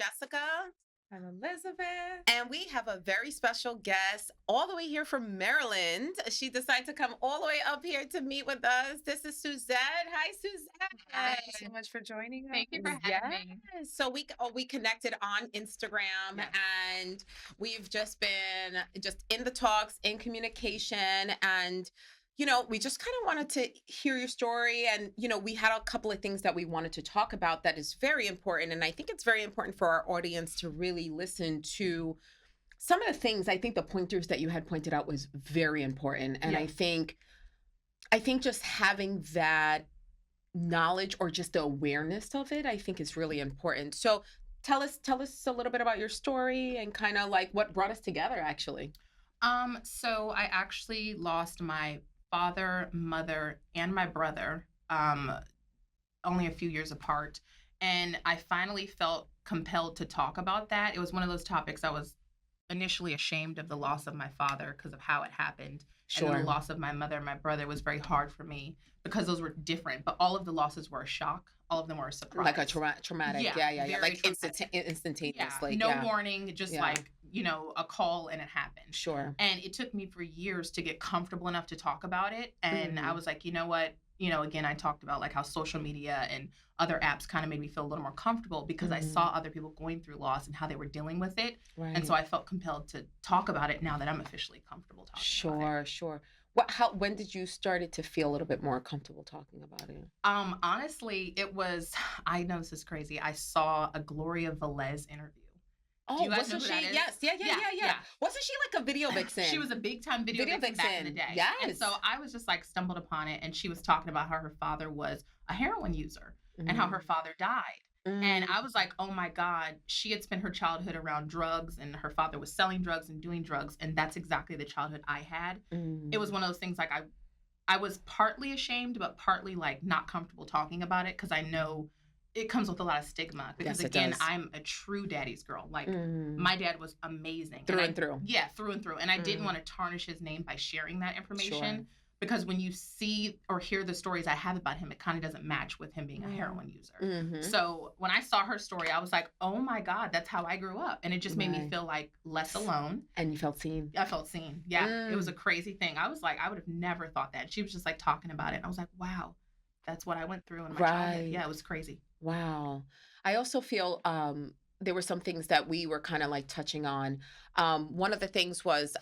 Jessica. I'm Elizabeth. And we have a very special guest all the way here from Maryland. She decided to come all the way up here to meet with us. This is Suzette. Hi, Suzette. Thank you so much for joining us. Thank you for having me. So we connected on Instagram, and we've just been in the talks, in communication, and we just kind of wanted to hear your story. And, we had a couple of things that we wanted to talk about that is very important. And I think it's very important for our audience to really listen to some of the things. I think the pointers that you had pointed out was very important. And I think just having that knowledge or just the awareness of it, I think is really important. So tell us a little bit about your story and kind of like what brought us together, actually. So I actually lost my father, mother, and my brother only a few years apart. And I finally felt compelled to talk about that. It was one of those topics I was initially ashamed of the loss of my father because of how it happened. Sure. And the loss of my mother and my brother was very hard for me because those were different. But all of the losses were a shock. All of them were a surprise. Like a traumatic. Yeah. Like instantaneously. No warning, just like, a call and it happened. Sure. And it took me for years to get comfortable enough to talk about it. And I was like, you know what? Again, I talked about like how social media and other apps kind of made me feel a little more comfortable because I saw other people going through loss and how they were dealing with it. Right. And so I felt compelled to talk about it now that I'm officially comfortable talking about it. Sure. When did you started to feel a little bit more comfortable talking about it? Honestly, I know this is crazy. I saw a Gloria Velez interview. Oh, do you guys know wasn't who she? that is? Yes. Wasn't she like a video vixen? She was a big time video vixen back in the day. Yes. And so I was just like stumbled upon it, and she was talking about how her father was a heroin user and how her father died. And I was like, oh my God, she had spent her childhood around drugs and her father was selling drugs and doing drugs. And that's exactly the childhood I had. It was one of those things like I was partly ashamed, but partly like not comfortable talking about it because I know it comes with a lot of stigma. Because again, I'm a true daddy's girl. Like my dad was amazing. Through and through. Yeah, through and through. And I didn't want to tarnish his name by sharing that information. Sure. Because when you see or hear the stories I have about him, it kind of doesn't match with him being a heroin user. So when I saw her story, I was like, oh my God, that's how I grew up. And it just made me feel like less alone. And you felt seen. I felt seen. Yeah. It was a crazy thing. I was like, I would have never thought that. She was just like talking about it. And I was like, wow, that's what I went through in my childhood. Yeah, it was crazy. Wow. I also feel there were some things that we were kind of like touching on. One of the things was,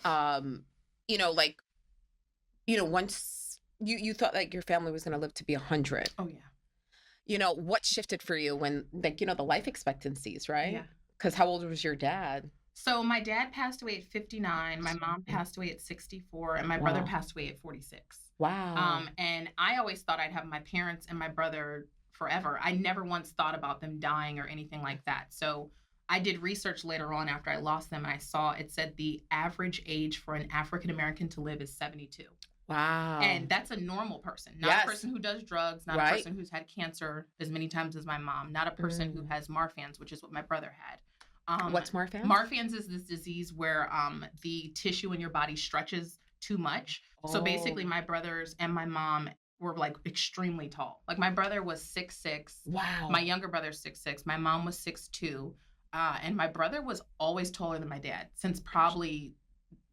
once you thought like your family was going to live to be 100. Oh, yeah. What shifted for you when, like, the life expectancies, right? Yeah. Because how old was your dad? So my dad passed away at 59. My mom passed away at 64. And my brother passed away at 46. Wow. And I always thought I'd have my parents and my brother forever. I never once thought about them dying or anything like that. So I did research later on after I lost them. And I saw it said the average age for an African-American to live is 72. Wow. And that's a normal person, not a person who does drugs, not a person who's had cancer as many times as my mom, not a person who has Marfan's, which is what my brother had. What's Marfan's? Marfan's is this disease where the tissue in your body stretches too much. So basically my brothers and my mom were like extremely tall. Like my brother was 6'6". Wow. My younger brother's 6'6". My mom was 6'2". And my brother was always taller than my dad since probably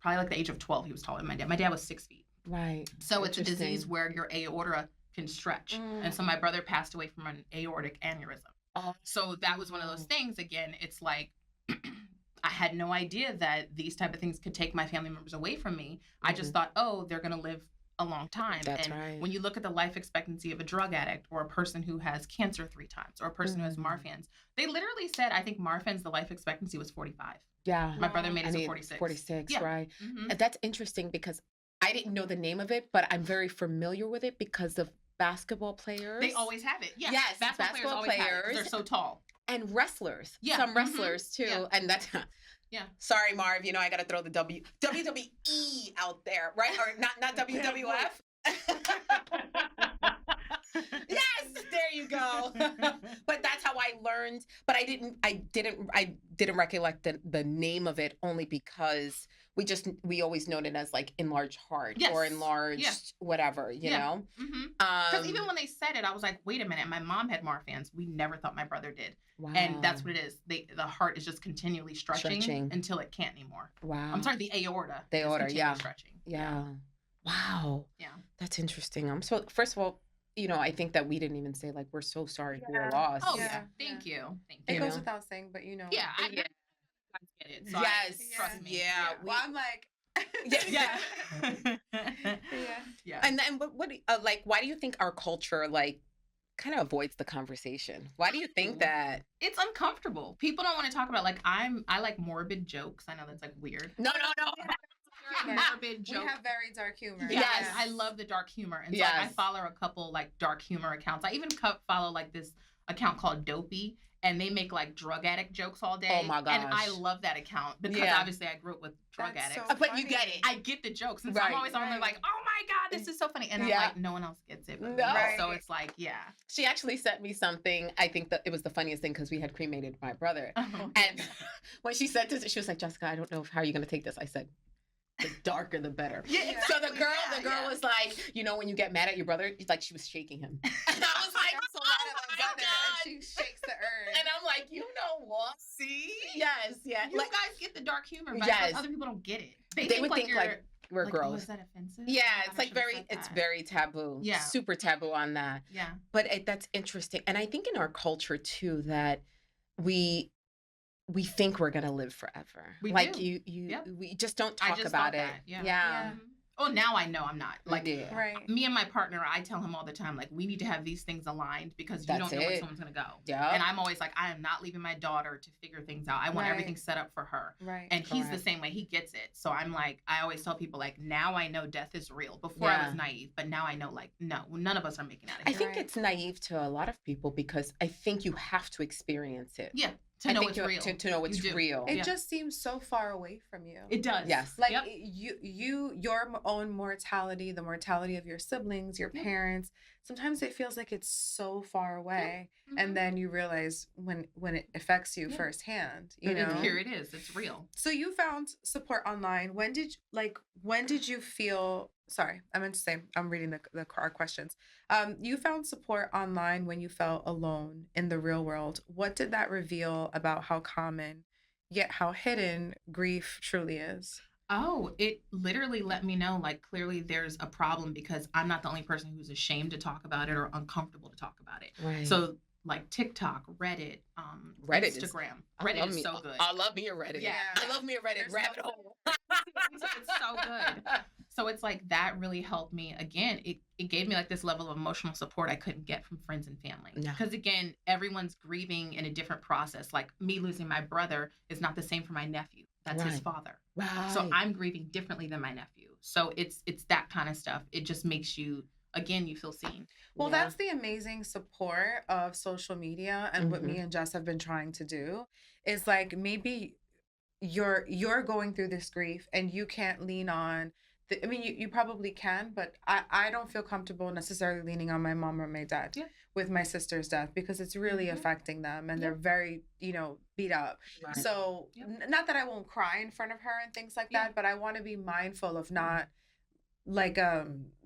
like the age of 12, he was taller than my dad. My dad was 6 feet. Right. So it's a disease where your aorta can stretch. And so my brother passed away from an aortic aneurysm. So that was one of those things. Again, it's like I had no idea that these type of things could take my family members away from me. I just thought, they're going to live a long time. That's and right. when you look at the life expectancy of a drug addict or a person who has cancer 3 times or a person who has Marfan's, they literally said, I think Marfan's, the life expectancy was 45. Yeah. My brother made it to 46. 46, Yeah. right. And that's interesting because I didn't know the name of it, but I'm very familiar with it because of basketball players. They always have it. Yeah. Yes, basketball players. players. They're so tall. And wrestlers. Yeah. Some wrestlers too. Yeah. And that's Yeah. Sorry, Marv, I got to throw the WWE out there, right? Or not WWF. Yes, there you go. But that's how I learned, but I didn't recollect the name of it only because we always known it as like enlarged heart or enlarged whatever, you know? Because even when they said it, I was like, wait a minute, my mom had Marfan's. We never thought my brother did. Wow. And that's what it is. The heart is just continually stretching until it can't anymore. Wow. I'm sorry, the aorta. The aorta, yeah. Stretching. Yeah. Wow. Yeah. That's interesting. First of all, you know, I think that we didn't even say like, we're so sorry for your loss. Oh, yeah. Thank you. It goes without saying, but you know. Yeah, I get it. So yes. Trust me. Yeah. Well, I'm like, yeah. And then what like, why do you think our culture like kind of avoids the conversation? Why do you think that? It's uncomfortable. People don't want to talk about like I like morbid jokes. I know that's like weird. No. Morbid jokes. We have very dark humor. Yes, I love the dark humor. And so like, I follow a couple like dark humor accounts. I even follow like this account called Dopey, and they make like drug addict jokes all day. Oh my gosh. And I love that account because obviously I grew up with drug addicts. So but you get it. I get the jokes. And so I'm always on there like, oh my God, this is so funny. And I'm like, no one else gets it. But me. So it's like, She actually sent me something. I think that it was the funniest thing because we had cremated my brother. And when she said this, she was like, Jessica, I don't know how you're going to take this. I said, the darker the better. Yeah, so the girl was like, you know, when you get mad at your brother, like she was shaking him. And I was like, so mad at my brother, and she shakes the earth. And I'm like, you know what? See? Yes, yeah. You like, guys get the dark humor, but other people don't get it. They would think like we're like, gross. Oh, is that offensive? Yeah, it's like it's very taboo. Yeah. Super taboo on that. Yeah. But that's interesting. And I think in our culture too, that we think we're going to live forever. We like do. We just don't talk about it. Yeah. Oh, now I know I'm not. Like, right. Me and my partner, I tell him all the time, like, we need to have these things aligned because you don't know where someone's going to go. Yeah. And I'm always like, I am not leaving my daughter to figure things out. I want everything set up for her. Right. And he's the same way. He gets it. So I'm like, I always tell people, like, now I know death is real. Before I was naive, but now I know, like, no, none of us are making out of I here. think it's naive to a lot of people because I think you have to experience it. Yeah. To know it's real. To know it's real. It just seems so far away from you. It does. Yes. Like your own mortality, the mortality of your siblings, your parents. Sometimes it feels like it's so far away, and then you realize when it affects you firsthand. You know, here it is. It's real. So you found support online. When did you feel? Sorry, I meant to say I'm reading our questions. You found support online when you felt alone in the real world. What did that reveal about how common, yet how hidden grief truly is? Oh, it literally let me know, like, clearly there's a problem because I'm not the only person who's ashamed to talk about it or uncomfortable to talk about it. Right. So, like, TikTok, Reddit, Instagram. Reddit is so good. I love me a Reddit. Yeah. I love me a Reddit rabbit hole. It's so good. So it's like that really helped me. Again, it gave me like this level of emotional support I couldn't get from friends and family. Because again, everyone's grieving in a different process. Like me losing my brother is not the same for my nephew. That's his father. Right. So I'm grieving differently than my nephew. So it's that kind of stuff. It just makes you, again, you feel seen. Well, that's the amazing support of social media and what me and Jess have been trying to do is like maybe you're going through this grief and you can't lean on I mean, you probably can, but I don't feel comfortable necessarily leaning on my mom or my dad with my sister's death because it's really affecting them and they're very, beat up. Right. So not that I won't cry in front of her and things like that, but I want to be mindful of not like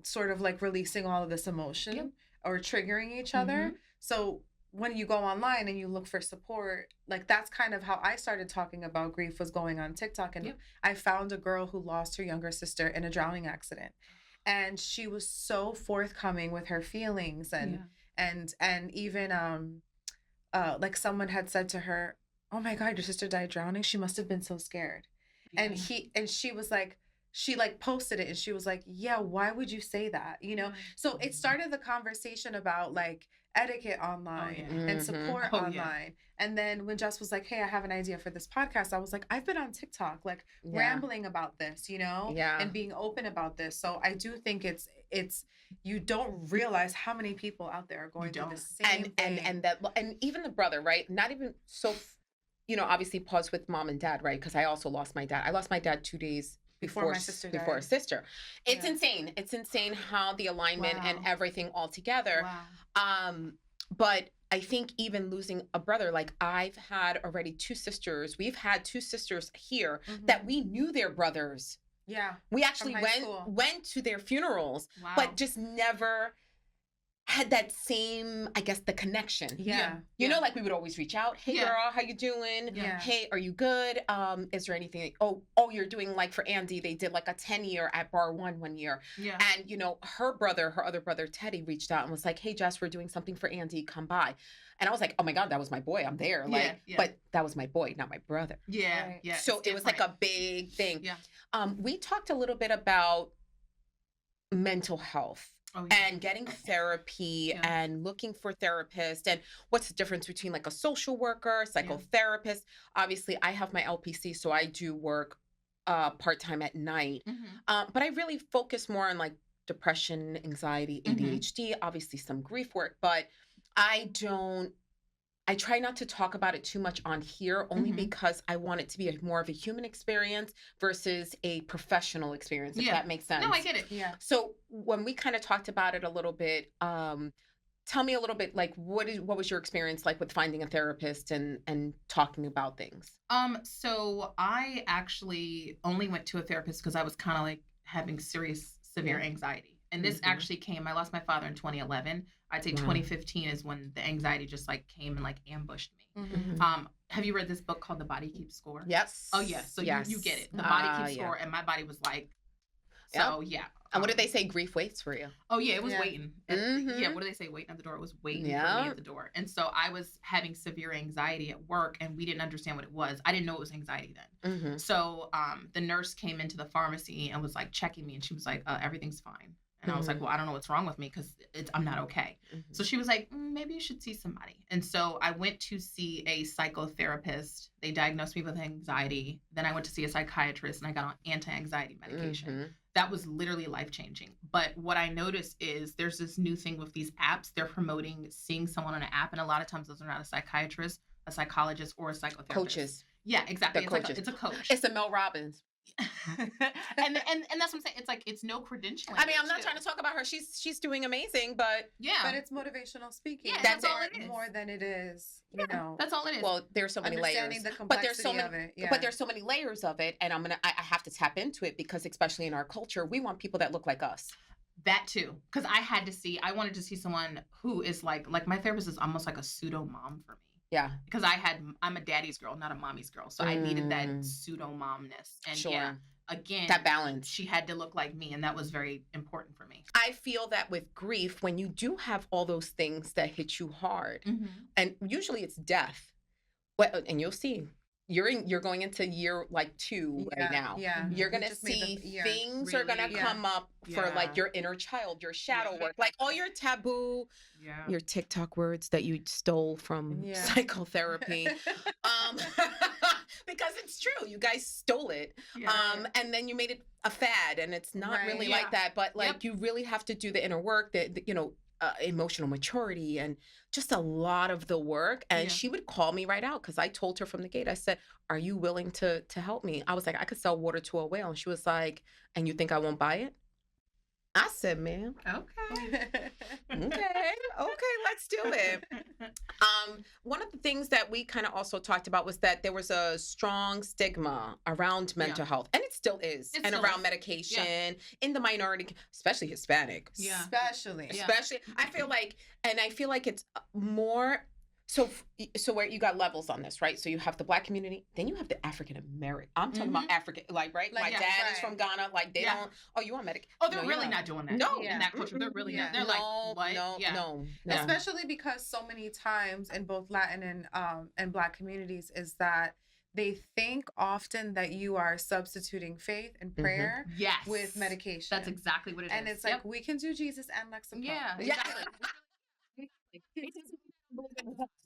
sort of like releasing all of this emotion or triggering each other. So when you go online and you look for support, like that's kind of how I started talking about grief was going on TikTok. And I found a girl who lost her younger sister in a drowning accident. And she was so forthcoming with her feelings and even like someone had said to her, "Oh my God, your sister died drowning. She must have been so scared." Yeah. And she was like, she like posted it and she was like, "Yeah, why would you say that?" So it started the conversation about like etiquette online and support online. And then when Jess was like, "Hey, I have an idea for this podcast," I was like, I've been on TikTok, like rambling about this, and being open about this. So I do think it's you don't realize how many people out there are going through the same thing. And even the brother, right? Not even so, obviously pause with mom and dad, right? Because I also lost my dad. I lost my dad 2 days before my sister died. Before her sister. It's insane. It's insane how the alignment and everything all together. Wow. But I think even losing a brother, like I've had already 2 sisters. We've had 2 sisters here that we knew their brothers. Yeah. We actually went to their funerals, but just never had that same, I guess, the connection. Yeah. You know, like we would always reach out. Hey girl, how you doing? Yeah. Hey, are you good? Is there anything? Oh, you're doing like for Andy, they did like a 10-year at Bar 1 year. Yeah. And you know, her other brother, Teddy, reached out and was like, hey Jess, we're doing something for Andy, come by. And I was like, oh my God, that was my boy. I'm there. Like, but that was my boy, not my brother. Yeah. Right. Yeah. So it was like a big thing. Yeah. We talked a little bit about mental health. Oh, yeah. And getting therapy and looking for therapists and what's the difference between like a social worker, psychotherapist. Obviously, I have my LPC, so I do work part-time at night. But I really focus more on like depression, anxiety, ADHD, obviously some grief work, but I try not to talk about it too much on here only because I want it to be more of a human experience versus a professional experience, if that makes sense. No, I get it. Yeah. So when we kind of talked about it a little bit, tell me a little bit, like, what was your experience like with finding a therapist and talking about things? So I actually only went to a therapist because I was kind of like having severe anxiety. And this actually came, I lost my father in 2011. I'd say 2015 is when the anxiety just like came and like ambushed me. Have you read this book called The Body Keeps Score? Yes. Oh yeah. So you get it. The body keeps score, and my body was like, so yeah. And what did they say? Grief waits for you. Oh yeah, it was waiting. Yeah, what do they say? Waiting at the door. It was waiting for me at the door. And so I was having severe anxiety at work, and we didn't understand what it was. I didn't know it was anxiety then. So the nurse came into the pharmacy and was like checking me, and she was like, everything's fine. And I was like, well, I don't know what's wrong with me because I'm not okay. So she was like, maybe you should see somebody. And so I went to see a psychotherapist. They diagnosed me with anxiety. Then I went to see a psychiatrist and I got on anti-anxiety medication. That was literally life-changing. But what I noticed is there's this new thing with these apps. They're promoting seeing someone on an app. And a lot of times those are not a psychiatrist, a psychologist, or a psychotherapist. Coaches. Yeah, exactly. It's a coach. It's a Mel Robbins. and that's what I'm saying. It's like it's no credentialing. I mean, I'm not trying to talk about her. She's doing amazing, but but it's motivational speaking. Yeah, that's all it is. More than it is, you know. That's all it is. Well, there's so many layers. The complexity of it. But there's so many layers of it, and I have to tap into it because especially in our culture, we want people that look like us. That too, because I wanted to see someone who is like my therapist is almost like a pseudo mom for me. Yeah. Because I'm a daddy's girl, not a mommy's girl. So I needed that pseudo momness. And again, that balance. She had to look like me, and that was very important for me. I feel that with grief, when you do have all those things that hit you hard, and usually it's death. Well, and you'll see. You're going into year like 2 right now. Yeah. You're gonna see things are gonna come up for like your inner child, your shadow work, like all your taboo, your TikTok words that you stole from psychotherapy. Because it's true. You guys stole it. And then you made it a fad, and it's not really like that. But like you really have to do the inner work, that emotional maturity and just a lot of the work. And she would call me right out because I told her from the gate, I said, are you willing to help me? I was like, I could sell water to a whale. And she was like, and you think I won't buy it? I said, ma'am. Okay, let's do it. One of the things that we kind of also talked about was that there was a strong stigma around mental health, and it still is, around medication in the minority, especially Hispanic. Yeah, especially. I feel like it's more. So where you got levels on this, right? So you have the Black community, then you have the African American. I'm talking about African, right? My dad is from Ghana. Like they don't. Oh, you on Medicaid? Oh, they're really not doing that. No, in that culture, they're really not. They're like, what? No. Especially because so many times in both Latin and Black communities is that they think often that you are substituting faith and prayer with medication. That's exactly what it is. And it's like we can do Jesus and Lexapro. Yeah, exactly.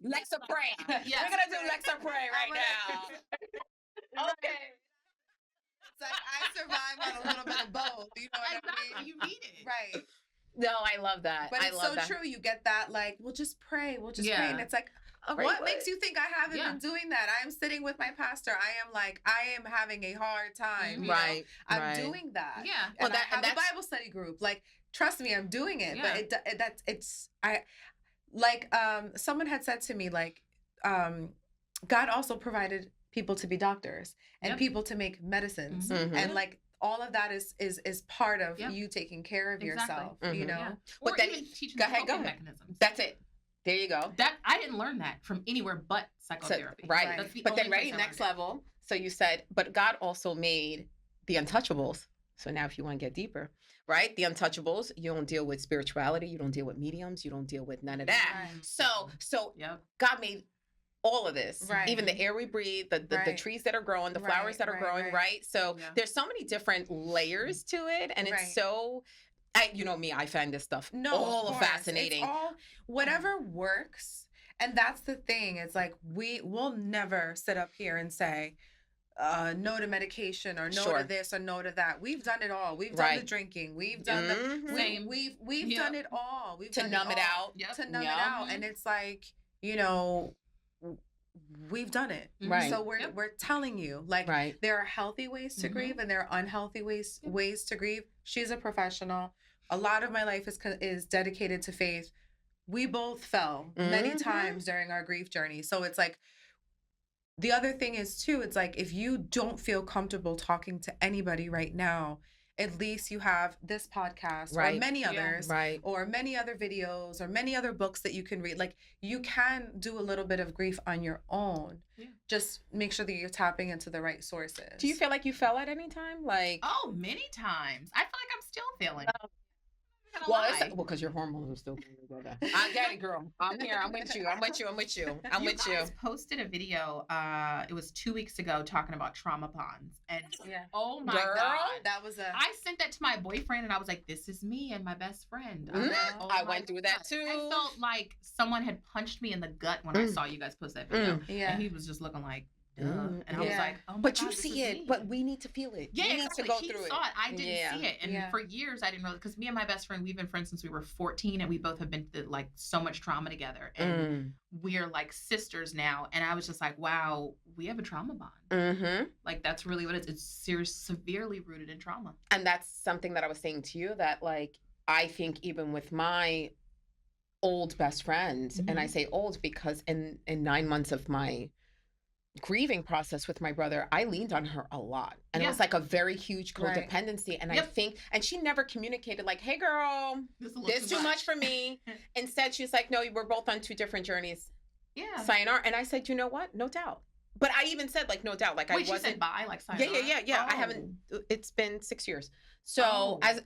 Lexapray. Yes. We're gonna do Lexapray right now. Okay. It's like I survive on a little bit of both. You know what I mean? You need it. Right. No, I love that. But it's so true. You get that like, we'll just pray. We'll just pray. And it's like, what makes you think I haven't been doing that? I am sitting with my pastor. I am having a hard time. Right. I'm doing that. Yeah. And I have a Bible study group. Like, trust me, I'm doing it. But like someone had said to me, like, God also provided people to be doctors and people to make medicines, and like all of that is part of you taking care of yourself, you know. Yeah. But Or then even teaching go the ahead, coping mechanisms. That's it. There you go. That I didn't learn that from anywhere but psychotherapy. Right. That's the But then, only right, place I next learned it. level. So you said, but God also made the untouchables. So now if you want to get deeper, right? The untouchables, you don't deal with spirituality, you don't deal with mediums, you don't deal with none of that. Right. So Yep. God made all of this, Right. even the air we breathe, the Right. trees that are growing, the Right, flowers that are right, growing, right. right? So Yeah. there's so many different layers to it, and Right. it's so, you know me, I find this stuff No, of all course. fascinating. It's all whatever works. And that's the thing. It's like we will never sit up here and say no to medication or no Sure. to this or no to that. We've done it all. We've done the Right. drinking. We've done Mhm. the Same. we've Yep. done it all. We've To done numb it all. out. Yep. To numb Yep. it out. And it's like, you know, we've done it. Right. So we're Yep. we're telling you, like, Right. there are healthy ways to Mhm. grieve and there are unhealthy ways to grieve. She's a professional. A lot of my life is dedicated to faith. We both fell many Mhm. times during our grief journey. So it's like, the other thing is too, it's like, if you don't feel comfortable talking to anybody right now, at least you have this podcast or Right. many Yeah. others Right. or many other videos or many other books that you can read. Like, you can do a little bit of grief on your own. Yeah. Just make sure that you're tapping into the right sources. Do you feel like you fell at any time? Like, Oh, many times. I feel like I'm still feeling. I'm not well, gonna lie. because your hormones are still going together. I get it, girl. I'm here. I'm with you. I'm with you. I'm with you. I'm with you. Guys posted a video. It was 2 weeks ago talking about trauma bonds, and Yeah. oh my Girl, god, That was a I sent that to my boyfriend, and I was like, "This is me and my best friend." Mhm. Oh I my went through that God. too. I felt like someone had punched me in the gut when I saw you guys post that video, yeah. and he was just looking like, "Duh," Mm. and I was Yeah. like, "Oh my But god, you this see is it. me." But we need to feel it. Yeah, we need exactly. to go He through saw it. it. I didn't Yeah. see it, and Yeah. for years I didn't know, because me and my best friend, we've been friends since we were 14, and we both have been through like so much trauma together, and we're like sisters now. And I was just like, wow, we have a trauma bond. Mm-hmm. Like, that's really what it is. It's severely rooted in trauma. And that's something that I was saying to you, that like I think even with my old best friend, and I say old because in 9 months of my grieving process with my brother, I leaned on her a lot, and it was like a very huge Right. codependency. And I Yep. think, and she never communicated like, "Hey, girl, This is a little this too much for me." Instead, she's like, "No, we're both on two different journeys. Yeah. Sayonara." And I said, "You know what? No doubt." But I even said like, "No doubt." Like, Wait, I she wasn't. said bye, like Yeah. sayonara? I haven't. It's been 6 years. So Oh. as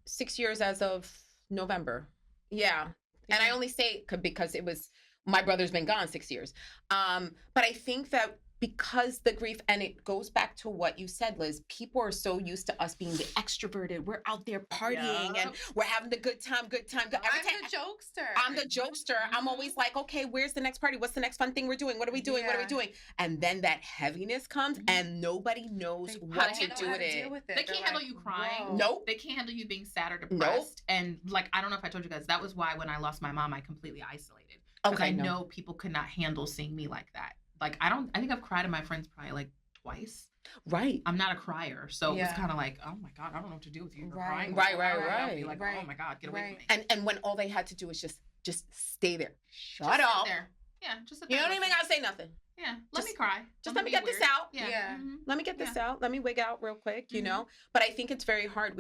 6 years as of November. Yeah. And I only say because it was my brother's been gone 6 years. But I think that because the grief, and it goes back to what you said, Liz, people are so used to us being the extroverted. We're out there partying and we're having the good time. Every I'm time- the jokester. I'm the jokester. I'm always like, okay, where's the next party? What's the next fun thing we're doing? What are we doing? What are we Yeah. doing? And then that heaviness comes and nobody knows They what don't to know do how with to it. deal with it. They They're can't handle like, you crying. whoa. Nope. They can't handle you being sad or depressed. And like, I don't know if I told you guys, that was why when I lost my mom, I completely isolated. Because Okay, I no. know people could not handle seeing me like that. Like, I think I've cried at my friends probably like twice. Right. I'm not a crier. So it was Yeah. kind of like, oh my God, I don't know what to do with you. You're Right. crying. Right, I'll be right. like, Right. oh my God, get away Right. from me. And when all they had to do was just stay there. Shut Just sit up. there. Yeah, just sit You there. don't even gotta say nothing. Yeah, let just- me cry. Just let me be get this weird. out. Yeah. Yeah. Mhm. Let me get this out. Let me wig out real quick, you Mhm. know? But I think it's very hard.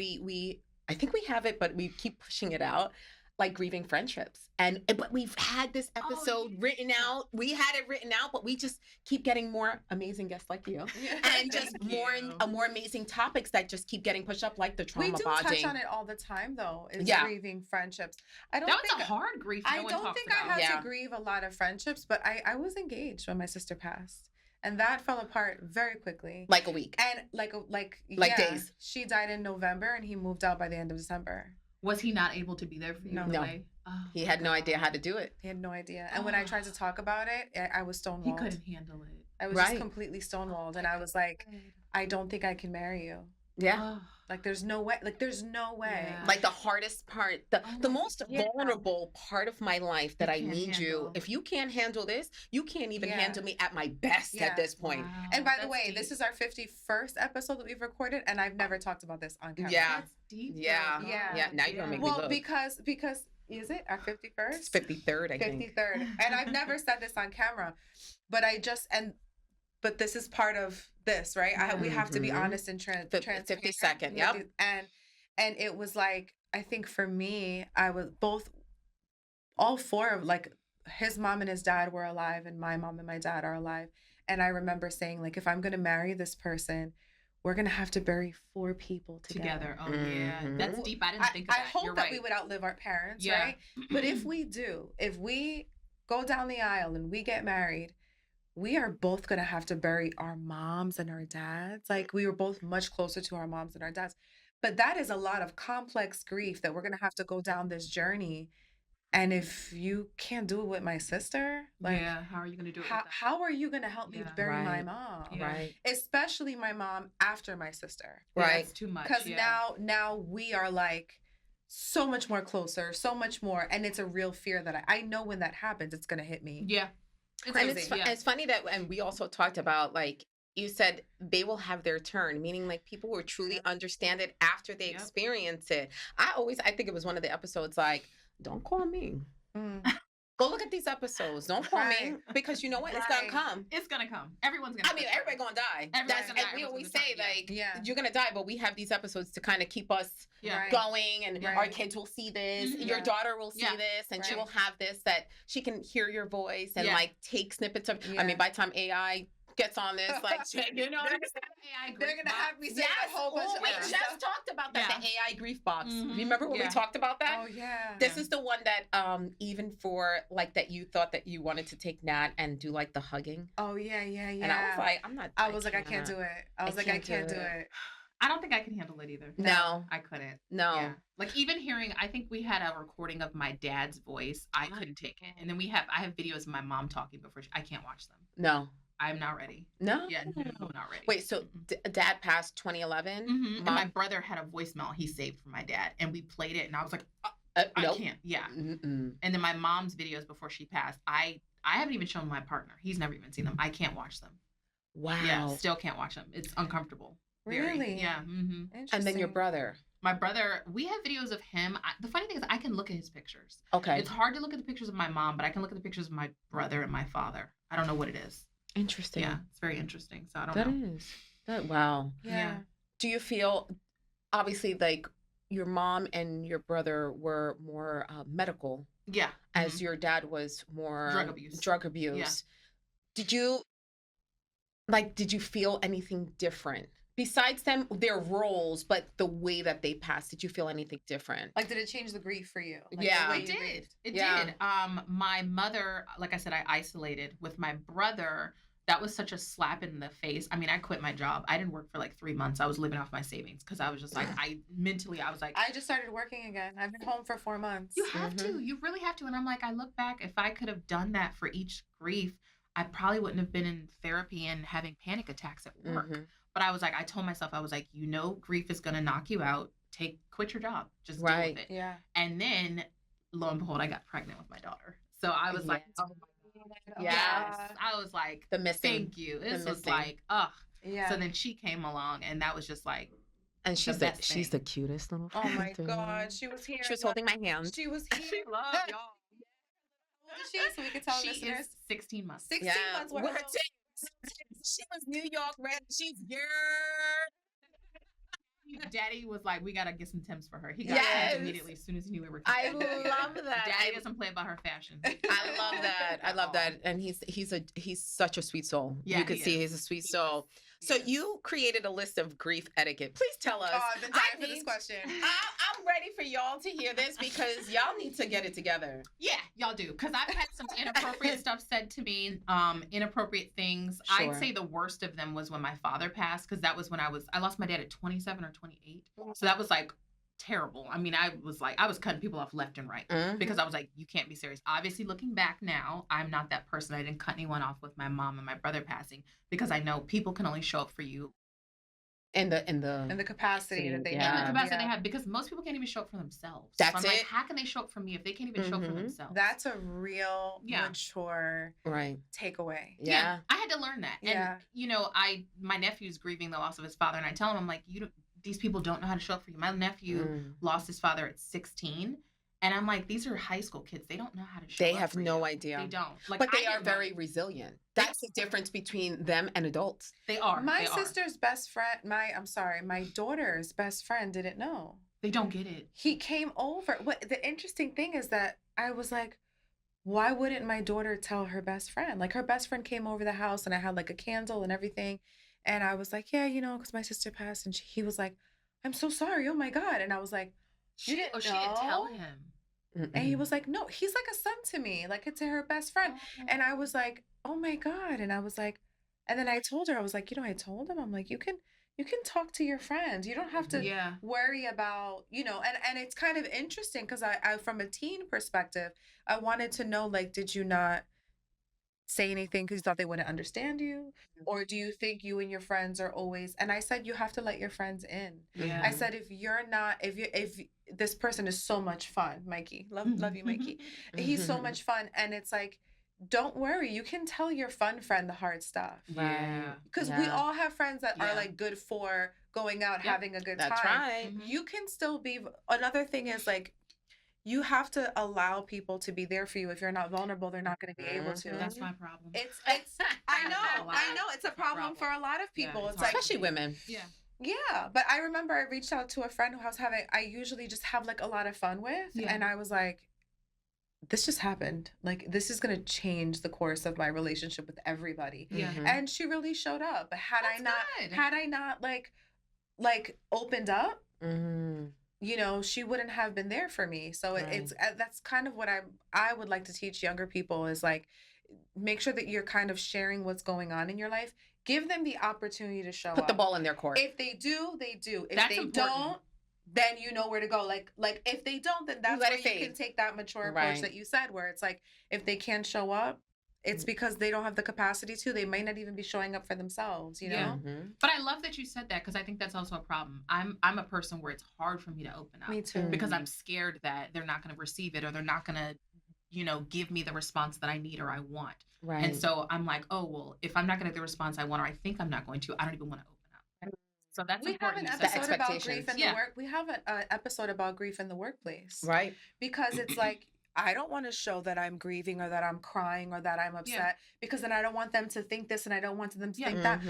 I think we have it, but we keep pushing it out, like grieving friendships. But we've had this episode yeah. written out. We had it written out, but we just keep getting more amazing guests like you. And just Thank more you. more amazing topics that just keep getting pushed up, like the trauma We do bonding. touch on it all the time, though. Is Yeah. grieving friendships. I don't That was think a hard grief. I no one don't talks think I about. had Yeah. to grieve a lot of friendships, but I was engaged when my sister passed, and that fell apart very quickly. Like a week. And like days. She died in November, and he moved out by the end of December. Was he not able to be there for you? No. in a No. way? Oh, He had no idea how to do it. He had no idea. And when I tried to talk about it, I was He stonewalled. couldn't handle it. I was Right. just completely stonewalled, and I was like, I don't think I can marry you. Yeah. Oh, Like, there's no way. Like, there's no way. Yeah. Like the hardest part, the Oh my most God. vulnerable part of my life that You I can't need you. handle. If you can't handle this, you can't even Yeah. handle me at my best Yeah. at this point. wow, And by the that's way, deep. this is our 51st episode that we've recorded, and I've never talked about this on camera. Yeah. That's deep. Yeah. though. Yeah. Yeah, now you're gonna make me Well, look. because is it our 51st? It's 53rd, I think. 53rd. And I've never said this on camera, but but this is part of this, right? We have to be honest and transparent. 52nd, yep. And it was like, I think for me, I was all four of, like, his mom and his dad were alive, and my mom and my dad are alive. And I remember saying, like, if I'm going to marry this person, we're going to have to bury 4 people together. Oh, yeah. That's deep. I didn't think of that. I hope You're that right. we would outlive our parents, Yeah. right? But if we go down the aisle and we get married, we are both going to have to bury our moms and our dads. Like, we were both much closer to our moms and our dads. But that is a lot of complex grief that we're going to have to go down this journey. And if you can't do it with my sister, like, how are you going to do it? how are you going to help me bury my mom? Yeah. Right. Especially my mom after my sister. Right. It's too much. Because now we are, like, so much more closer, so much more. And it's a real fear that I know when that happens, it's going to hit me. Yeah. And it's funny that, and we also talked about, like, you said they will have their turn, meaning, like, people will truly understand it after they experience it. I think it was one of the episodes, like, don't call me. Go look at these episodes. Don't call me, because you know what? It's gonna come. It's gonna come. Everyone's gonna. Everybody gonna die. And we always say, like, you're gonna die, but we have these episodes to kind of keep us going, and our kids will see this. Your daughter will see this, and she will have this, that she can hear your voice and like take snippets of. I mean, by the time AI gets on this, like, you know, they're gonna have me say a whole bunch of we just talked about that, the AI grief box. Mm-hmm. Remember when we talked about that? Oh yeah. This is the one that even for, like, that you thought that you wanted to take Nat and do, like, the hugging. Oh yeah. And I was like, I can't do it. I can't do it. I don't think I can handle it either. No. I couldn't. No. Yeah. Like, even hearing, I think we had a recording of my dad's voice. I couldn't take it. And then I have videos of my mom talking before I can't watch them. No. I'm not ready. No? Yeah, no, not ready. Wait, so dad passed 2011? Mm-hmm. And my brother had a voicemail he saved for my dad, and we played it, and I was like, I can't. Yeah. Mm-mm. And then my mom's videos before she passed, I haven't even shown my partner. He's never even seen them. I can't watch them. Wow. Yeah, still can't watch them. It's uncomfortable. Really? Yeah. Mm-hmm. And then your brother? My brother, we have videos of him. The funny thing is, I can look at his pictures. Okay. It's hard to look at the pictures of my mom, but I can look at the pictures of my brother and my father. I don't know what it is. Interesting. Yeah, it's very interesting. So I don't know. That is. Wow. Yeah. Do you feel, obviously, like, your mom and your brother were more medical? Yeah. As your dad was more drug abuse. Yeah. Did you feel anything different? Besides their roles, but the way that they passed, did you feel anything different? Like, did it change the grief for you? Like, it did. It did. My mother, like I said, I isolated. With my brother, that was such a slap in the face. I mean, I quit my job. I didn't work for like 3 months. I was living off my savings because I was just like, I was like, I just started working again. I've been home for 4 months. You have to. You really have to. And I'm like, I look back, if I could have done that for each grief, I probably wouldn't have been in therapy and having panic attacks at work. Mm-hmm. But I was like, I told myself, I was like, grief is going to knock you out. Quit your job. Just deal with it. Yeah. And then, lo and behold, I got pregnant with my daughter. So I was like, oh my God. Yes. I was like, thank you. This was like, ugh. Yeah. So then she came along, and that was just like, and she's the cutest little. Oh my God, she was here. She was holding my hand. She was here. She loved y'all. How old is she? So we can tell listeners. She is 16 months. 16 months. She was New York red. She's your. Daddy was like, we gotta get some Timbs for her. He got Timbs immediately as soon as he knew we were coming. I love that. Daddy doesn't play about her fashion. I love that. And he's such a sweet soul. Yeah, you could see he's a sweet soul. So you created a list of grief etiquette. Please tell us. Oh, I've been dying for this question. I'm ready for y'all to hear this because y'all need to get it together. Yeah, y'all do. Because I've had some inappropriate stuff said to me, inappropriate things. Sure. I'd say the worst of them was when my father passed, because that was when I lost my dad at 27 or 28. So that was like terrible. I mean, I was cutting people off left and right because I was like, you can't be serious. Obviously, looking back now, I'm not that person. I didn't cut anyone off with my mom and my brother passing because I know people can only show up for you in the capacity that they have. In the capacity they have, because most people can't even show up for themselves. That's so I'm like, how can they show up for me if they can't even show up for themselves? That's a real mature takeaway. Yeah. I had to learn that. And my nephew's grieving the loss of his father, and I tell him, I'm like, these people don't know how to show up for you. My nephew lost his father at 16, And I'm like, these are high school kids. They don't know how to show They up have for no you. idea. They don't. Like, But they I are didn't know. very resilient. That's the difference between them and adults. They are. My They are. sister's best friend, my daughter's best friend didn't know. They don't get it. He came over. What the interesting thing is that I was like, why wouldn't my daughter tell her best friend? Like her best friend came over the house and I had like a candle and everything. And I was like, yeah, because my sister passed. And he was like, I'm so sorry. Oh my God. And I was like, you didn't She didn't tell know? him. And he was like, no, he's like a son to me, like it's her best friend. And I was like, oh my God. And I was like, and then I told her, I was like, I told him, I'm like, you can talk to your friends. You don't have to worry about, and it's kind of interesting because I, from a teen perspective, I wanted to know, like, did you not say anything because you thought they wouldn't understand you? Or do you think you and your friends are always, and I said, you have to let your friends in. Yeah. I said, if this person is so much fun, Mikey, love you, Mikey. He's so much fun. And it's like, don't worry. You can tell your fun friend the hard stuff. Yeah. Because we all have friends that are like good for going out, having a good time. That's right. You can still be, another thing is like, you have to allow people to be there for you. If you're not vulnerable, they're not going to be able to. That's my problem. It's I know. It's a problem for a lot of people. Yeah, it's like, Especially women. Yeah. yeah, but I remember I reached out to a friend who I usually just have like a lot of fun with. Yeah. And I was like, this just happened. Like, this is going to change the course of my relationship with everybody. Yeah. And she really showed up. But had I not like opened up, she wouldn't have been there for me. So it's that's kind of what I would like to teach younger people is like, make sure that you're kind of sharing what's going on in your life. Give them the opportunity to show up. Put the ball in their court. If they do, they do. If That's they important. don't, then you know where to go. Like if they don't, then that's let where it you fade. can take that mature approach Right. that you said, where it's like, if they can't show up, it's because they don't have the capacity to. They might not even be showing up for themselves, Yeah. But I love that you said that because I think that's also a problem. I'm a person where it's hard for me to open up. Me too. Because I'm scared that they're not going to receive it or they're not going to, give me the response that I need or I want. Right. And so I'm like, oh, well, if I'm not going to get the response I want or I think I'm not going to, I don't even want to open up. So that's We have important. an you said episode that. about grief in the work. We have an episode about grief in the workplace. Right. Because it's like, I don't want to show that I'm grieving or that I'm crying or that I'm upset because then I don't want them to think this and I don't want them to think that.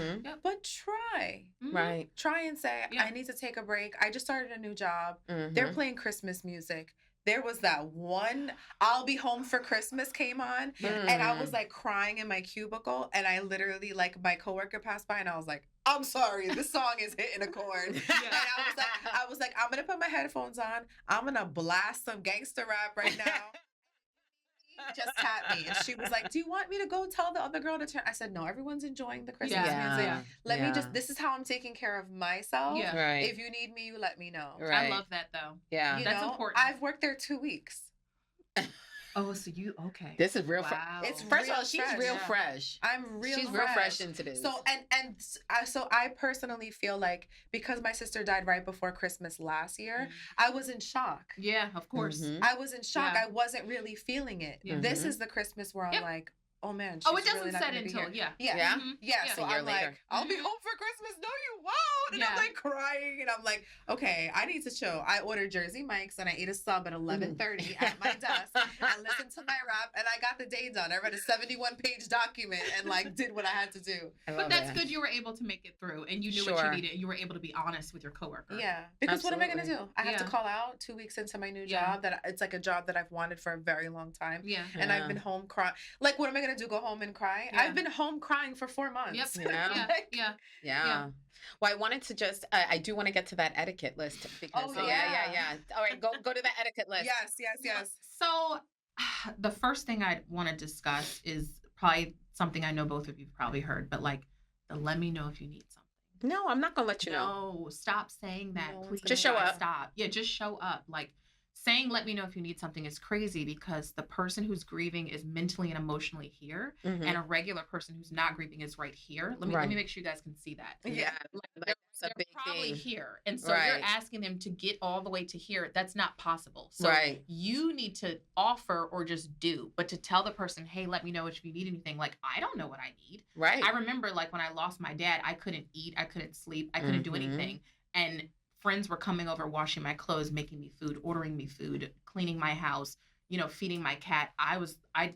But try. Right. Try and say, I need to take a break. I just started a new job. They're playing Christmas music. There was that one I'll Be Home for Christmas came on and I was like crying in my cubicle and I literally like my coworker passed by and I was like, I'm sorry, this song is hitting a chord. And I was like, I'm going to put my headphones on. I'm going to blast some gangster rap right now. Just tapped me. And she was like, do you want me to go tell the other girl to turn? I said, no, everyone's enjoying the Christmas music. Let me this is how I'm taking care of myself. Yeah. Right. If you need me, you let me know. Right. I love that though. Yeah. That's important. I've worked there 2 weeks. Oh, so you, okay. This is real. Wow. It's First of all, she's fresh. real fresh. I'm real She's fresh. real fresh into this. So so I personally feel like because my sister died right before Christmas last year, I was in shock. Yeah, of course. I was in shock. Yeah. I wasn't really feeling it. This is the Christmas where I'm like, oh man, she's it doesn't really not set gonna be until here. Yeah? So A year I'm later. like, I'll be home for Christmas. No, you won't. And I'm like crying, and I'm like, okay, I need to chill. I ordered Jersey Mike's and I ate a sub at 11:30 at my desk and listened to my rap, and I got the day done. I read a 71-page document and like did what I had to do. But that's good. You were able to make it through, and you knew what you needed. You were able to be honest with your coworker. Yeah, because what am I gonna do? I have to call out 2 weeks into my new job. That it's like a job that I've wanted for a very long time. Yeah, and I've been home crying. Like, what am I gonna do? Go home and cry? I've been home crying for 4 months. Yep. Yeah. Well, I wanted to just, I do want to get to that etiquette list because, yeah. All right, go to the etiquette list. Yes. So the first thing I want to discuss is probably something I know both of you probably heard, but like the let me know if you need something. No, I'm not going to let you know. No, stop saying that. No, Please just show up. Stop. Yeah, just show up. Like saying let me know if you need something is crazy because the person who's grieving is mentally and emotionally here, and a regular person who's not grieving is right here. Let me make sure you guys can see that. Yeah. Like, they're probably here. And so you're asking them to get all the way to here. That's not possible. So you need to offer or just do, but to tell the person, hey, let me know if you need anything. Like, I don't know what I need. Right. I remember like when I lost my dad, I couldn't eat, I couldn't sleep, I couldn't do anything. And friends were coming over, washing my clothes, making me food, ordering me food, cleaning my house, feeding my cat. I was a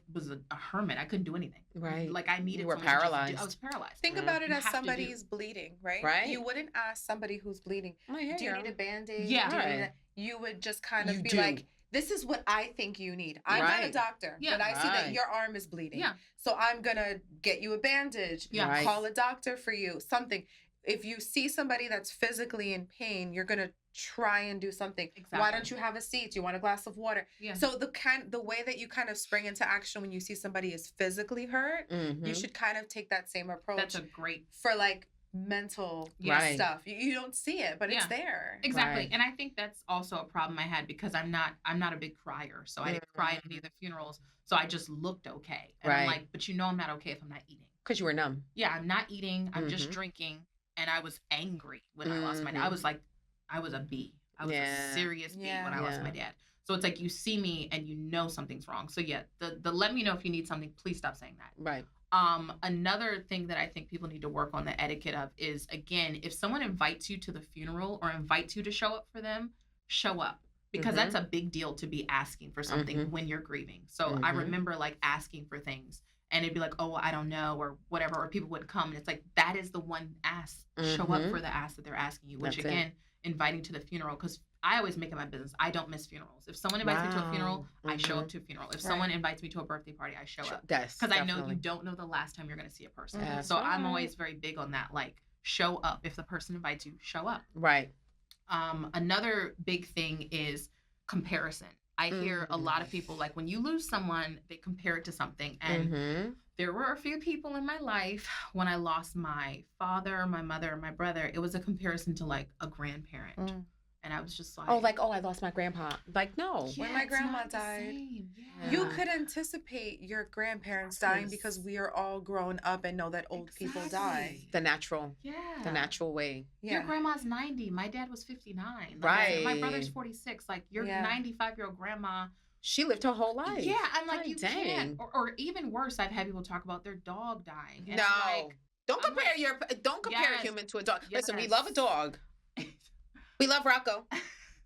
hermit. I couldn't do anything. Right. Like I needed. You were someone to just paralyzed. I was paralyzed. Think about it You as have to somebody's bleeding, right? Right. You wouldn't ask somebody who's bleeding, do you need a Band-Aid? Yeah. Do you, need Right. you would just kind of You be do. like, this is what I think you need. I'm not a Right. doctor, Yeah. but I see that Right. your arm is bleeding. Yeah. So I'm going to get you a bandage, Yeah. Right. call a doctor for you, something. If you see somebody that's physically in pain, you're going to try and do something. Why Exactly. don't you have a seat? Do you want a glass of water? Yeah. So the way that you kind of spring into action when you see somebody is physically hurt, Mhm. you should kind of take that same approach That's a great. for like mental Right. stuff. You don't see it, but it's Yeah. there. Exactly. Right. And I think that's also a problem I had because I'm not a big crier. So I didn't cry at any of the funerals. So I just looked okay. And I'm Right. like, but I'm not okay if I'm not eating. Because you were numb. Yeah, I'm not eating. I'm just Mhm. drinking. And I was angry when I lost my dad. I was like, I was a bee. I was Yeah. a serious bee Yeah. when I lost Yeah. my dad. So it's like you see me and you know something's wrong. So yeah, the let me know if you need something. Please stop saying that. Right. Another thing that I think people need to work on the etiquette of is, again, if someone invites you to the funeral or invites you to show up for them, show up. Because that's a big deal to be asking for something when you're grieving. So I remember like asking for things and it'd be like, oh, I don't know, or whatever, or people wouldn't come. And it's like, that is the one ask. Show up for the ask that they're asking you, which That's again, inviting to the funeral, because I always make it my business. I don't miss funerals. If someone invites me to a funeral, I show up to a funeral. If someone invites me to a birthday party, I show up. Yes. Because I know you don't know the last time you're going to see a person. That's So I'm right. always very big on that. Like, show up. If the person invites you, show up. Right. Another big thing is comparison. I hear a lot of people, like, when you lose someone, they compare it to something. And there were a few people in my life when I lost my father, my mother, and my brother. It was a comparison to like a grandparent. And I was just like, I lost my grandpa. Like, no. When my it's grandma not the died, same. Yeah. You could anticipate your grandparents dying Yes. because we are all grown up and know that old people die. Exactly. The natural Yeah. way. Your grandma's 90. My dad was 59. Like, Right. My brother's 46. Like, your Yeah. 95-year-old grandma. She lived her whole life. Yeah, I'm like, Like, you dang. can't. Or even worse, I've had people talk about their dog dying. And No. I'm like, Don't I'm compare like, don't compare a Yes. human to a dog. Listen, we Yes. love a dog. We love Rocco.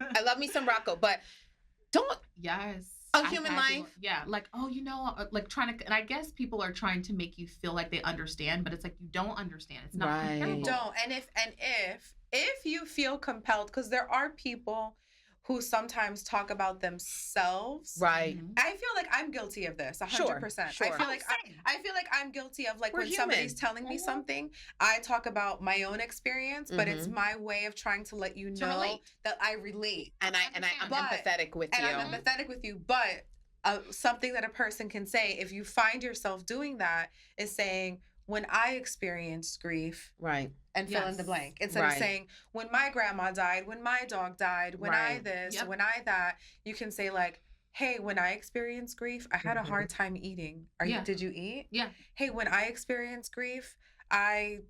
I love me some Rocco, but don't yes. A I've human had people- life? yeah, like, oh, like trying to, and I guess people are trying to make you feel like they understand, but it's like you don't understand. It's not Right. comparable. You don't. And if you feel compelled, because there are people who sometimes talk about themselves. right. Mhm. I feel like I'm guilty of this, 100%. Sure. I feel like Same. I feel like I'm guilty of like We're when human. somebody's telling me Mhm. something, I talk about my own experience, but it's my way of trying to let you To know relate. that I relate. I'm But- empathetic with And you. I'm empathetic with you, but something that a person can say if you find yourself doing that is saying, when I experienced grief, right. and fill in the Yes. blank, instead of Right. saying, when my grandma died, when my dog died, when I Right. this, Yep. when I that, you can say like, hey, when I experienced grief, I had a hard time eating. Yeah. Did you eat? Yeah. Hey, when I experienced grief, I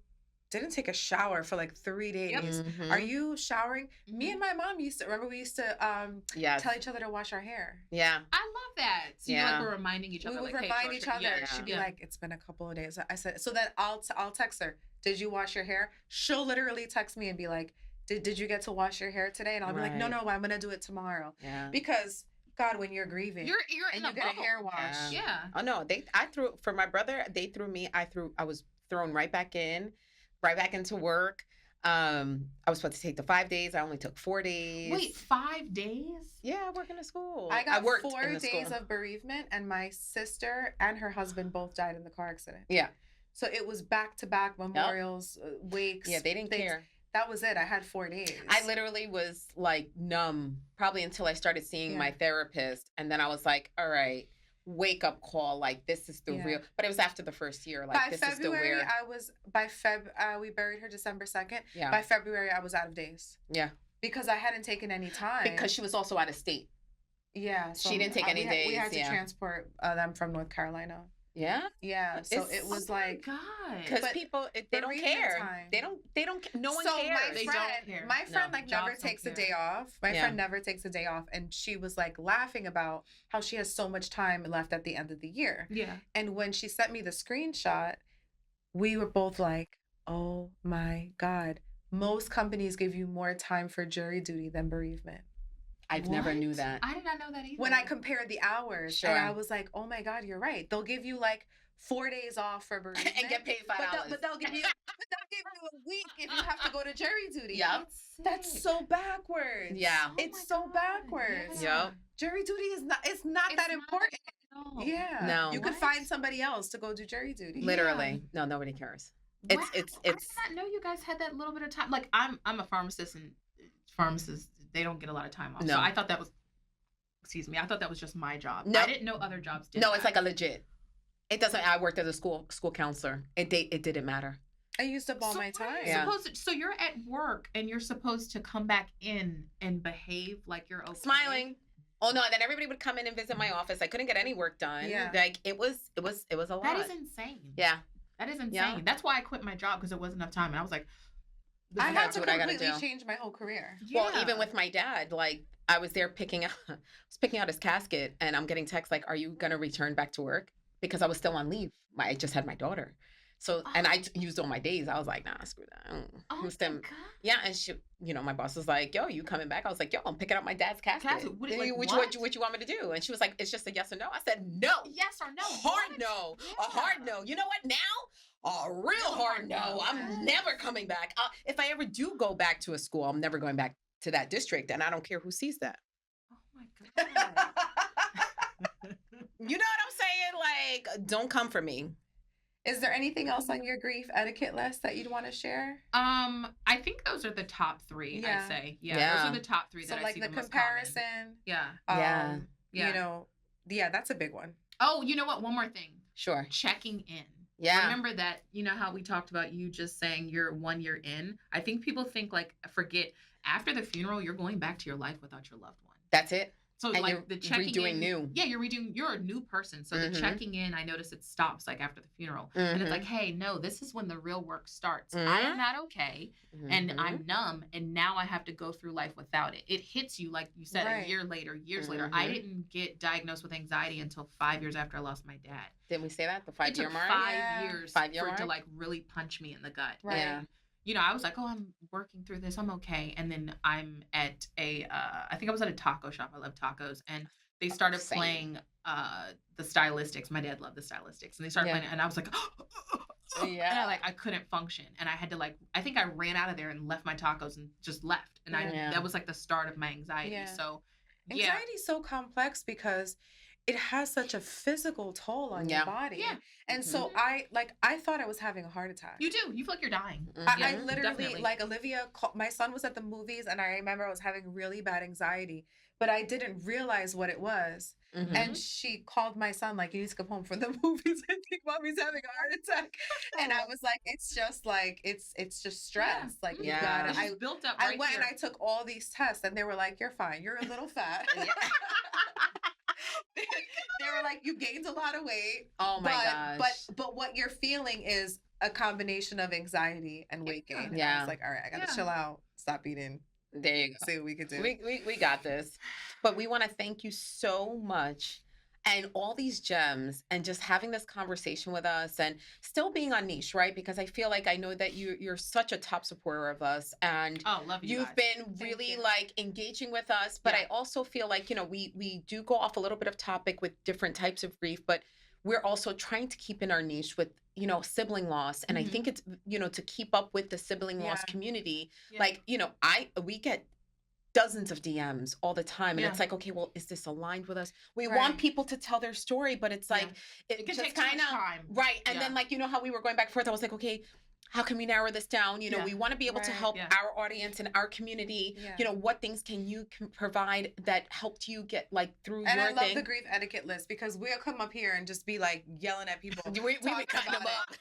didn't take a shower for like 3 days. Mhm. Are you showering? Mm-hmm. Me and my mom we used to Yes. tell each other to wash our hair. Yeah. I love that. So you Yeah. like we're reminding each other. We would like, hey, remind Georgia, each other. yeah, She'd be yeah. like, "It's been a couple of days." I said, so then I'll text her. Did you wash your hair? She'll literally text me and be like, "Did you get to wash your hair today?" And I'll be like, "No, Right. no, I'm gonna do it tomorrow." Yeah. Because God, when you're grieving You're and in you a get a bubble. hair wash, Yeah. Oh no, I threw for my brother, they threw me, I was thrown right back into work. I was supposed to take the 5 days. I only took 4 days. Wait, 5 days? Yeah, I work in a school. I got worked 4 in the days school. of bereavement, and my sister and her husband both died in the car accident. Yeah. So it was back to back memorials, wakes. Yeah, they didn't things. care. That was it. I had 4 days. I literally was like numb, probably until I started seeing Yeah. my therapist, and then I was like, all right, wake up call, like this is the Yeah. real. But it was after the first year, like by this February, is the weird. we buried her December 2nd. Yeah. By February, I was out of days. Yeah. Because I hadn't taken any time. Because she was also out of state. Yeah. She didn't take any we days, had to yeah. transport them from North Carolina. Yeah. Yeah. So It's- it was Oh my like. God. Because But people, they don't bereavement care. time. They don't. No one so cares. my They friend, don't care. my friend No, like never jobs don't takes a care. day off. My Yeah. friend never takes a day off, and she was like laughing about how she has so much time left at the end of the year. Yeah. And when she sent me the screenshot, we were both like, "Oh my God, most companies give you more time for jury duty than bereavement. I've never knew that. I did not know that either. When I compared the hours, Sure. and I was like, oh my God, you're right. They'll give you like 4 days off for bereavement. And get paid $5. But they'll give you a week if you have to go to jury duty. Yep. That's so backwards. Yeah. Oh It's my so God. backwards. Yep. Jury duty is not, it's not that important. No. Yeah. No. You could What? find somebody else to go do jury duty. Literally. No, nobody cares. Wow. It's I did not know you guys had that little bit of time. Like I'm a pharmacist, and pharmacists, they don't get a lot of time off. No. So I thought that was, excuse me, I thought that was just my job. No. I didn't know other jobs did. no, it's that. like a legit. It doesn't. I worked as a school counselor. It didn't matter. I used up all So my what time. are you Yeah. supposed to- so you're at work and you're supposed to come back in and behave like you're okay. Smiling. Oh no! And then everybody would come in and visit my office. I couldn't get any work done. Yeah. Like it was a lot. That is insane. Yeah. That is insane. Yeah. That's why I quit my job, because there wasn't enough time. And I was like, I gotta had do to what I gotta completely do. change my whole career. Well, yeah. even with my dad, like I was there picking out his casket, and I'm getting texts like, "Are you gonna return back to work?" Because I was still on leave. I just had my daughter, so and I used all my days. I was like, "Nah, screw that." Oh Who's my them? God. Yeah, and she, my boss was like, "Yo, you coming back?" I was like, "Yo, I'm picking up my dad's casket. Casket? What- like, what you want me to do?" And she was like, "It's just a yes or no." I said, "No, Yes or no? hard What? no, Yeah. a hard no. You know what? Now, a real hard no. I'm Yes. never coming back. If I ever do go back to a school, I'm never going back to that district, and I don't care who sees that." Oh my God. You know what I'm saying? Like, don't come for me. Is there anything else on your grief etiquette list that you'd want to share? I think those are the top three. Yeah. I'd say, yeah, Yeah. those are the top three So that I like see the the most common. comparison. Yeah, Yeah. yeah. Yeah, that's a big one. Oh, you know what? One more thing. Sure. Checking in. Yeah. Remember that, how we talked about you just saying you're 1 year in? I think people think forget after the funeral, you're going back to your life without your loved one. That's it. So And like you're the checking redoing in, new. Yeah, you're a new person. So Mhm. the checking in, I notice it stops after the funeral. And it's Mhm. like, hey, no, this is when the real work starts. I Mhm. am not okay. And Mhm. I'm numb, and now I have to go through life without it. It hits you, like you said, Right. a year later, years later. I Mhm. didn't get diagnosed with anxiety until 5 years after I lost my dad. Didn't we say that? The It 5-year took mark? 5 Yeah. years 5-year for it to mark? really punch me in the gut. Right. Yeah. I was like, oh, I'm working through this. I'm okay. And then I'm at I think I was at a taco shop. I love tacos. And they started Same. playing the Stylistics. My dad loved the Stylistics. And they started Yeah. playing it. And I was like, Yeah. and I couldn't function. And I had to I think I ran out of there and left my tacos and just left. And Yeah. that was the start of my anxiety. Yeah. So yeah. Anxiety is so complex because it has such a physical toll on Yeah. your body. Yeah. And so I thought I was having a heart attack. You do. You feel like you're dying. Mhm. Yeah, I literally, definitely. Olivia, my son was at the movies, and I remember I was having really bad anxiety, but I didn't realize what it was. Mhm. And she called my son, like, you need to come home from the movies. I think mommy's having a heart attack. And I was like, it's just it's just stress. Like, you Yeah. It's gotta, just built up I right went here. and I took all these tests, and they were like, you're fine. You're a little fat. Yeah. They were like, you gained a lot of weight. Oh my gosh. But what you're feeling is a combination of anxiety and weight gain. And I Yeah. was like, all right, I gotta Yeah. chill out, stop eating, There you go. see what we can do. We got this. But we want to thank you so much, and all these gems, and just having this conversation with us, and still being on niche, right? Because I feel like I know that you're such a top supporter of us, and Oh, love you you've guys. been really you. engaging with us. But Yeah. I also feel like we do go off a little bit of topic with different types of grief, but we're also trying to keep in our niche with sibling loss. And I Mhm. think it's to keep up with the sibling loss Yeah. community. Yeah. Like we get dozens of DMs all the time, and Yeah. it's like, okay, well, is this aligned with us? We Right. want people to tell their story, but it's like It it can just take too much kind of time. right. And Yeah. then how we were going back and forth, I was like, okay, how can we narrow this down? Yeah. We want to be able to Right. help Yeah. our audience and our community. Yeah. What things can you provide that helped you get through And your I love thing? the grief etiquette list because we'll come up here and just be like yelling at people. we be talking cutting them about up. it.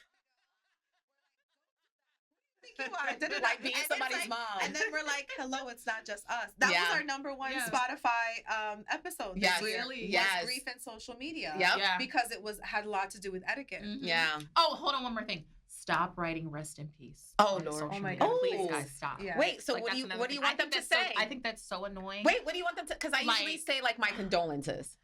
You are. Like being And it's somebody's like- mom. And then we're like, hello, it's not just us. That Yeah. was our number one Yeah. Spotify episode. Yes. This year, Really? was Yes. grief and social media. Yep. Yeah. Because it had a lot to do with etiquette. Mhm. Yeah. Oh, hold on, one more thing. Stop writing "rest in peace." Oh, on Lord. social Oh my media. God. Please, Oh. guys, stop. Yeah. Wait, so Like, what do that's you another what do you thing. want them to that's say? I think that's so annoying. Wait, what do you want them to? Because I usually Like- say my condolences.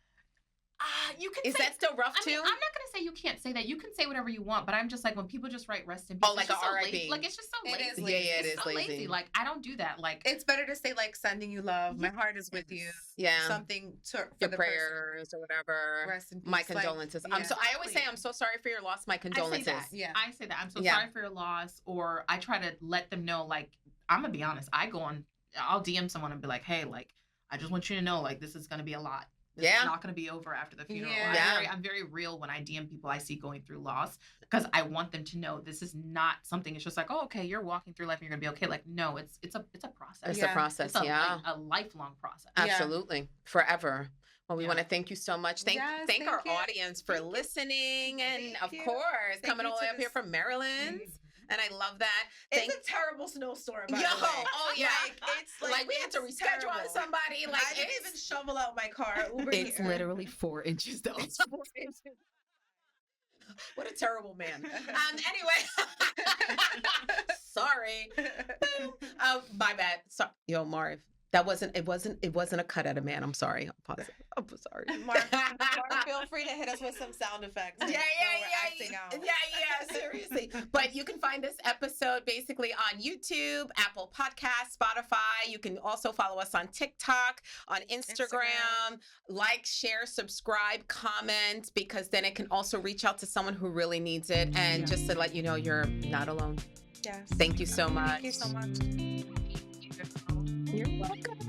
You can Is say, that still rough I too? mean, I'm not gonna say you can't say that. You can say whatever you want, but I'm just like, when people just write rest in peace. Oh, like it's just a so R.I.P. lazy. Like, it's just so It lazy. is lazy. Yeah, it It's is so lazy. Like, I don't do that. Like, It's better to say like sending you love. My heart is with you. Yeah. Something for Your the prayers or whatever. Person. Rest in peace. My Like, condolences. yeah. I always say I'm so sorry for your loss. My I say condolences. that. Yeah. I say that. I'm so Yeah. sorry for your loss. Or I try to let them know, like, I'm gonna be honest. I'll DM someone and be like, hey, like, I just want you to know, like, this is gonna be a lot. This is not going to be over after the funeral. Yeah. I'm very real when I DM people I see going through loss, because I want them to know this is not something. It's just like, oh, okay, you're walking through life and you're going to be okay. Like, no, it's a process. It's a process. It's Yeah. a lifelong process. Absolutely. Forever. Well, we Yeah. want to thank you so much. Thank Thank our you. audience for listening. And Thank of you. course, Thank coming you all the to way up here this- from Maryland. And I love that. It's a terrible snowstorm. By Yo, the way. oh yeah. It's Like we had to it's reschedule on terrible. somebody. Like I didn't even shovel out my car. Uber it's here. literally 4 inches though. What a terrible man. Anyway, sorry. My bad. Yo, Marv. That wasn't a cut at a man. I'm sorry. I'm sorry. Mark, feel free to hit us with some sound effects. Yeah, seriously. But you can find this episode basically on YouTube, Apple Podcasts, Spotify. You can also follow us on TikTok, on Instagram. Like, share, subscribe, comment, because then it can also reach out to someone who really needs it. And just to let you know, you're not alone. Yes. Thank you so much. Thank you so much. You're welcome.